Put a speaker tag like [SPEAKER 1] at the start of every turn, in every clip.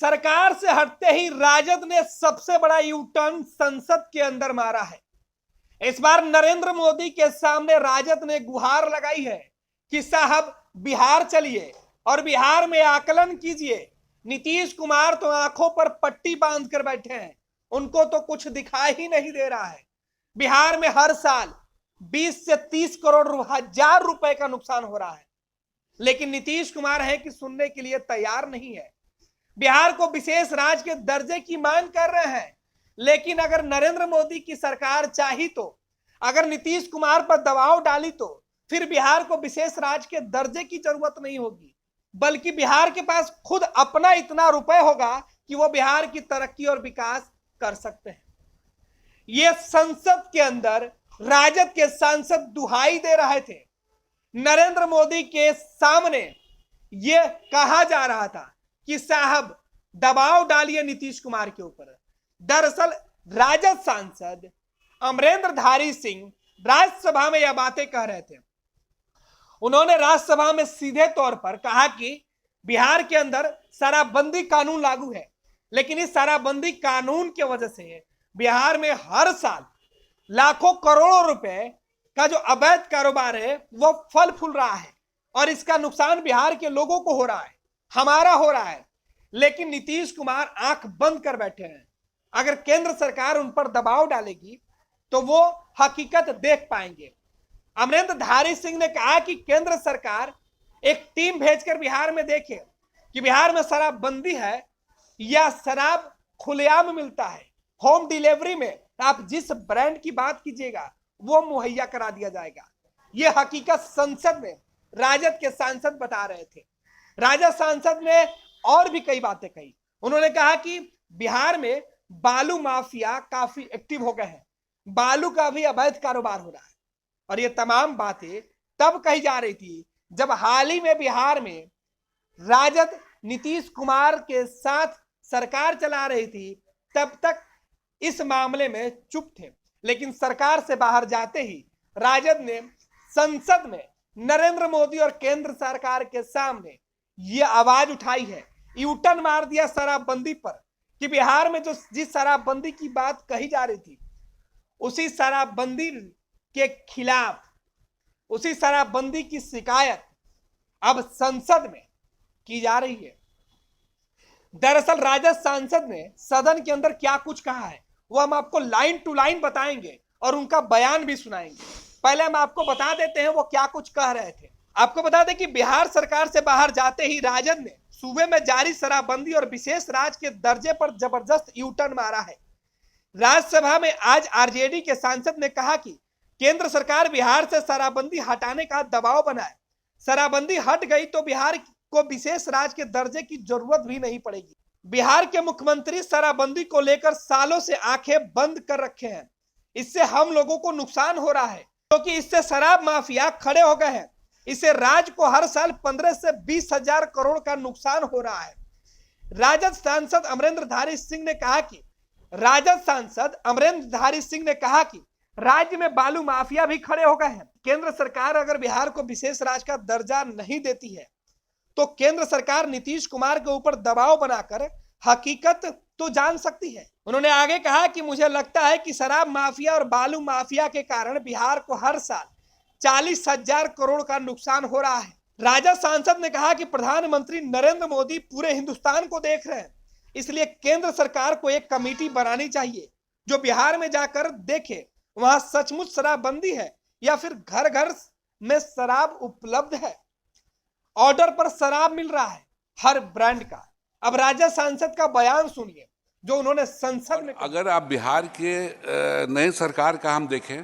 [SPEAKER 1] सरकार से हटते ही राजद ने सबसे बड़ा यू टर्न संसद के अंदर मारा है। इस बार नरेंद्र मोदी के सामने राजद ने गुहार लगाई है कि साहब बिहार चलिए और बिहार में आकलन कीजिए। नीतीश कुमार तो आंखों पर पट्टी बांध कर बैठे हैं, उनको तो कुछ दिखाई ही नहीं दे रहा है। बिहार में हर साल 20 से 30 करोड़ हजार रुपए का नुकसान हो रहा है, लेकिन नीतीश कुमार है कि सुनने के लिए तैयार नहीं है। बिहार को विशेष राज्य के दर्जे की मांग कर रहे हैं, लेकिन अगर नरेंद्र मोदी की सरकार चाही तो, अगर नीतीश कुमार पर दबाव डाली तो फिर बिहार को विशेष राज्य के दर्जे की जरूरत नहीं होगी, बल्कि बिहार के पास खुद अपना इतना रुपए होगा कि वो बिहार की तरक्की और विकास कर सकते हैं। ये संसद के अंदर राजद के सांसद दुहाई दे रहे थे। नरेंद्र मोदी के सामने यह कहा जा रहा था कि साहब दबाव डालिए नीतीश कुमार के ऊपर। दरअसल राजद सांसद अमरेंद्रधारी सिंह राज्यसभा में यह बातें कह रहे थे। उन्होंने राज्यसभा में सीधे तौर पर कहा कि बिहार के अंदर शराबबंदी कानून लागू है, लेकिन इस शराबबंदी कानून की वजह से बिहार में हर साल लाखों करोड़ों रुपए का जो अवैध कारोबार है वो फल फूल रहा है और इसका नुकसान बिहार के लोगों को हो रहा है, हमारा हो रहा है। लेकिन नीतीश कुमार आंख बंद कर बैठे हैं। अगर केंद्र सरकार उन पर दबाव डालेगी तो वो हकीकत देख पाएंगे। अमरेंद्रधारी सिंह ने कहा कि केंद्र सरकार एक टीम भेजकर बिहार में देखे कि बिहार में शराबबंदी है या शराब खुलेआम मिलता है। होम डिलीवरी में आप जिस ब्रांड की बात कीजिएगा वो मुहैया करा दिया जाएगा। यह हकीकत संसद में राजद के सांसद बता रहे थे। राजद सांसद ने और भी कई बातें कही। उन्होंने कहा कि बिहार में बालू माफिया काफी एक्टिव हो गए हैं, बालू का भी अवैध कारोबार हो रहा है। और ये तमाम बातें तब कही जा रही थी जब हाल ही में बिहार में राजद नीतीश कुमार के साथ सरकार चला रही थी, तब तक इस मामले में चुप थे। लेकिन सरकार से बाहर जाते ही राजद ने संसद में नरेंद्र मोदी और केंद्र सरकार के सामने यह आवाज उठाई है, यूटर्न मार दिया शराबबंदी पर कि बिहार में जो जिस शराबबंदी की बात कही जा रही थी उसी शराबबंदी के खिलाफ, उसी शराबबंदी की शिकायत अब संसद में की जा रही है। दरअसल राजद सांसद ने सदन के अंदर क्या कुछ कहा है वो हम आपको लाइन टू लाइन बताएंगे और उनका बयान भी सुनाएंगे। पहले हम आपको बता देते हैं वो क्या कुछ कह रहे थे। आपको बता दें कि बिहार सरकार से बाहर जाते ही राजद ने सूबे में जारी शराबबंदी और विशेष राज्य के दर्जे पर जबरदस्त यू टर्न मारा है। राज्यसभा में आज आरजेडी के सांसद ने कहा कि केंद्र सरकार बिहार से शराबबंदी हटाने का दबाव बनाए। शराबबंदी हट गई तो बिहार को विशेष राज्य के दर्जे की जरूरत भी नहीं पड़ेगी। बिहार के मुख्यमंत्री शराबबंदी को लेकर सालों से आंखें बंद कर रखे हैं। इससे हम लोगों को नुकसान हो रहा है क्योंकि इससे शराब माफिया खड़े हो गए हैं। इससे राज्य को हर साल 15 से 20 हजार करोड़ का नुकसान हो रहा है। राजद सांसद अमरेंद्रधारी सिंह ने कहा कि राज्य में बालू माफिया भी खड़े हो गए हैं। केंद्र सरकार अगर बिहार को विशेष राज्य का दर्जा नहीं देती है तो केंद्र सरकार नीतीश कुमार के ऊपर दबाव बनाकर हकीकत तो जान सकती है। उन्होंने आगे कहा कि मुझे लगता है कि शराब माफिया और बालू माफिया के कारण बिहार को हर साल 40 हजार करोड़ का नुकसान हो रहा है। राजद सांसद ने कहा कि प्रधानमंत्री नरेंद्र मोदी पूरे हिंदुस्तान को देख रहे हैं, इसलिए केंद्र सरकार को एक कमेटी बनानी चाहिए जो बिहार में जाकर देखे वहां सचमुच शराबबंदी है या फिर घर घर में शराब उपलब्ध है, ऑर्डर पर शराब मिल रहा है हर ब्रांड का। अब राजद सांसद का बयान सुनिए जो उन्होंने संसद में।
[SPEAKER 2] अगर आप बिहार के नए सरकार का हम देखें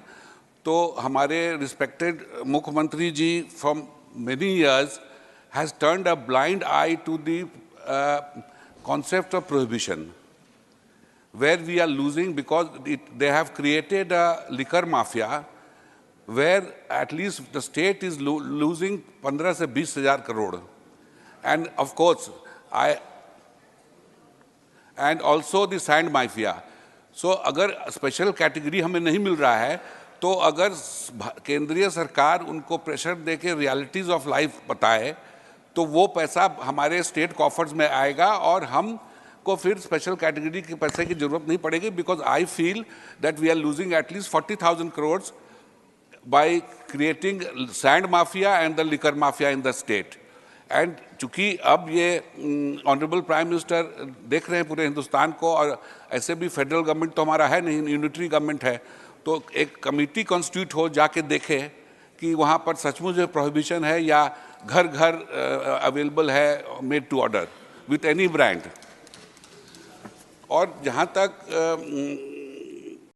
[SPEAKER 2] तो हमारे रिस्पेक्टेड मुख्यमंत्री ji from many years has turned a blind eye to the concept of prohibition, where we are losing because they have created a liquor mafia where at least the state is losing 15 से 20 हजार crore, and of course and also the sand mafia. So अगर special category हमें नहीं मिल रहा है तो अगर केंद्रीय सरकार उनको प्रेशर देके रियलिटीज ऑफ लाइफ बताए तो वो पैसा हमारे स्टेट कॉफर्स में आएगा और हम हमको फिर स्पेशल कैटेगरी के पैसे की जरूरत नहीं पड़ेगी, because I feel that we are losing at least 40,000 crore by creating sand mafia and the liquor mafia in the state. And चूंकि अब ये ऑनरेबल प्राइम मिनिस्टर देख रहे हैं पूरे हिंदुस्तान को, और ऐसे भी फेडरल गवर्नमेंट तो हमारा है नहीं, यूनिटरी गवर्नमेंट है, तो एक कमेटी कॉन्स्टिट्यूट हो, जाके देखे कि वहाँ पर सचमुच प्रोहिबिशन है या घर घर अवेलेबल है made to order with any brand. और जहाँ तक